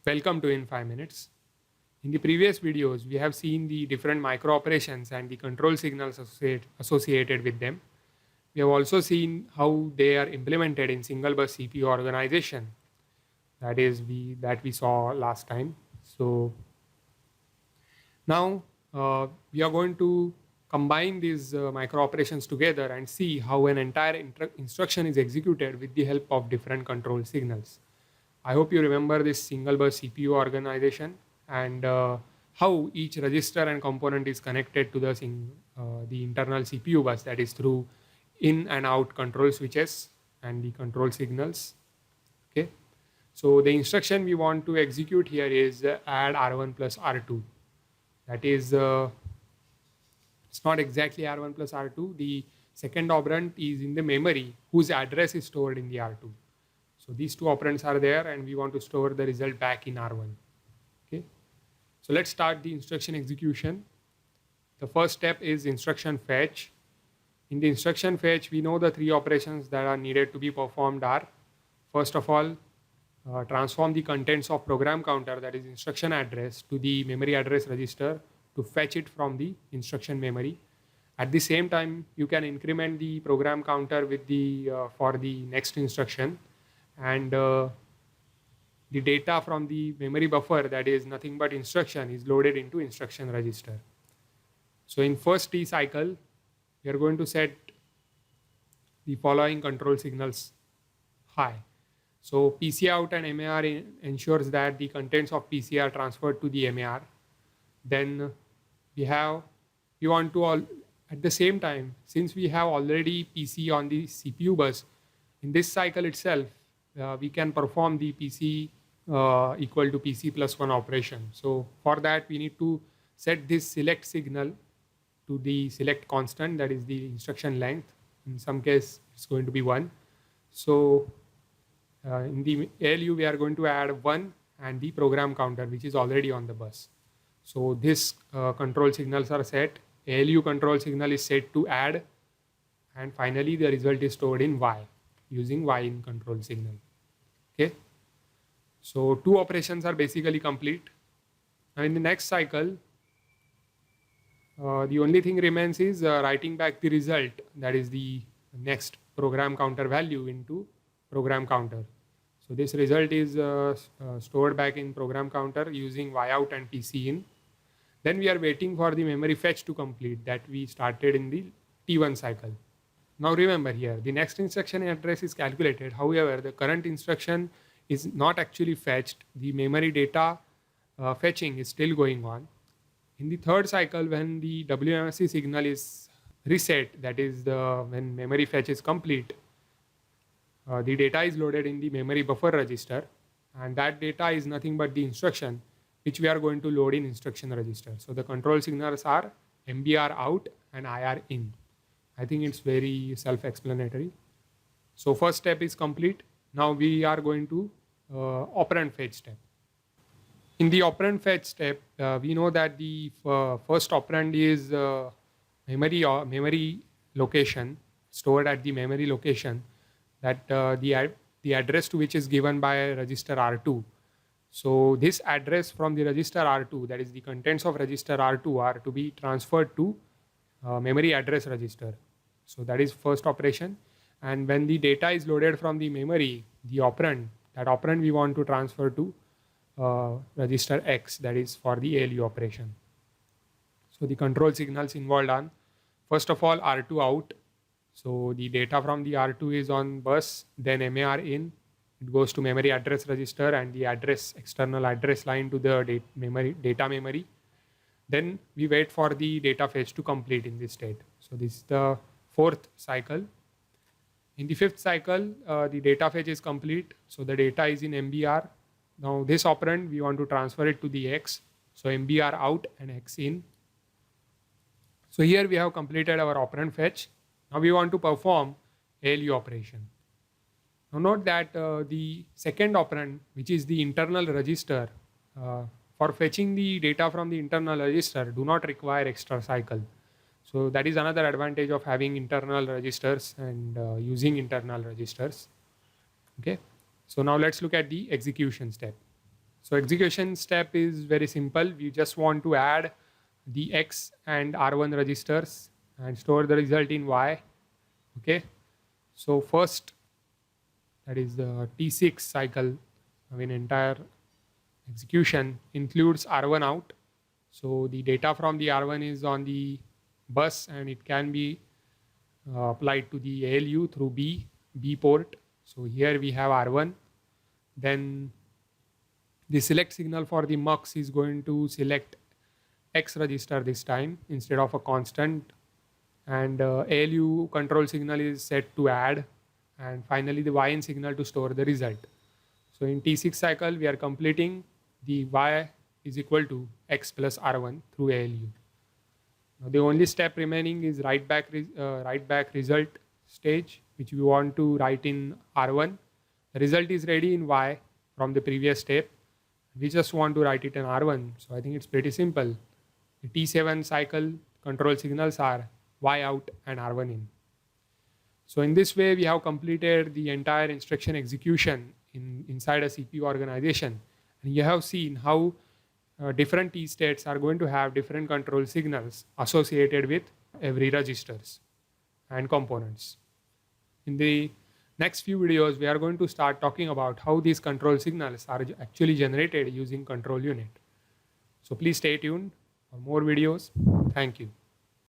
Welcome to In 5 Minutes. In the previous videos, we have seen the different micro operations and the control signals associated with them. We have also seen how they are implemented in single bus CPU organization. That we saw last time. So now we are going to combine these micro operations together and see how an entire instruction is executed with the help of different control signals. I hope you remember this single bus CPU organization and how each register and component is connected to the internal CPU bus, that is through in and out control switches and the control signals. Okay. So the instruction we want to execute here is add R1 plus R2. That is, it's not exactly R1 plus R2. The second operand is in the memory whose address is stored in the R2. So these two operands are there and we want to store the result back in R1. Okay. So let's start the instruction execution. The first step is instruction fetch. In the instruction fetch, we know the three operations that are needed to be performed are, first of all, transform the contents of program counter, that is instruction address, to the memory address register to fetch it from the instruction memory. At the same time, you can increment the program counter with for the next instruction, and the data from the memory buffer, that is nothing but instruction, is loaded into instruction register. So in first T cycle, we are going to set the following control signals high. So PC out and MAR ensures that the contents of PC are transferred to the MAR. Then we want to at the same time, since we have already PC on the CPU bus, in this cycle itself, we can perform the PC equal to PC plus 1 operation. So for that, we need to set this select signal to the select constant, that is the instruction length. In some case, it's going to be 1. So in the ALU, we are going to add 1 and the program counter, which is already on the bus. So this control signals are set. ALU control signal is set to add, and finally the result is stored in Y using Y in control signal. Okay. So two operations are basically complete. Now in the next cycle, the only thing remains is writing back the result, that is the next program counter value, into program counter. So this result is stored back in program counter using Y out and PC in. Then we are waiting for the memory fetch to complete, that we started in the T1 cycle. Now remember here, the next instruction address is calculated. However, the current instruction is not actually fetched. The memory data fetching is still going on. In the third cycle, when the WMSC signal is reset, that is when memory fetch is complete, the data is loaded in the memory buffer register, and that data is nothing but the instruction which we are going to load in instruction register. So the control signals are MBR out and IR in. I think it's very self-explanatory. So first step is complete. Now we are going to operand fetch step. In the operand fetch step, we know that the first operand is memory location, stored at the memory location, that the address to which is given by register R2. So this address from the register R2, that is the contents of register R2, are to be transferred to memory address register. So that is first operation. And when the data is loaded from the memory, the operand, that operand we want to transfer to register X, that is for the ALU operation. So the control signals involved are, first of all, R2 out. So the data from the R2 is on bus, then MAR in, it goes to memory address register and the external address line to the data memory. Then we wait for the data fetch to complete in this state. So this is the fourth cycle. In the fifth cycle, the data fetch is complete. So the data is in MBR. Now this operand, we want to transfer it to the X. So MBR out and X in. So here we have completed our operand fetch. Now we want to perform ALU operation. Now note that the second operand, which is the internal register, for fetching the data from the internal register, do not require extra cycle. So that is another advantage of having internal registers and using internal registers. Okay. So now let's look at the execution step. So execution step is very simple. We just want to add the X and R1 registers and store the result in Y. Okay. So first, that is the T6 cycle, I mean entire execution includes R1 out. So the data from the R1 is on the bus and it can be applied to the ALU through B port. So here we have R1. Then the select signal for the MUX is going to select X register this time instead of a constant. And ALU control signal is set to add. And finally the YN signal to store the result. So in T6 cycle, we are completing the Y is equal to X plus R1 through ALU. Now the only step remaining is write back result stage, which we want to write in R1. The result is ready in Y from the previous step. We just want to write it in R1. So I think it's pretty simple. The T7 cycle control signals are Y out and R1 in. So in this way, we have completed the entire instruction execution inside a CPU organization. And you have seen how different T states are going to have different control signals associated with every registers and components. In the next few videos, we are going to start talking about how these control signals are actually generated using control unit. So please stay tuned for more videos. Thank you.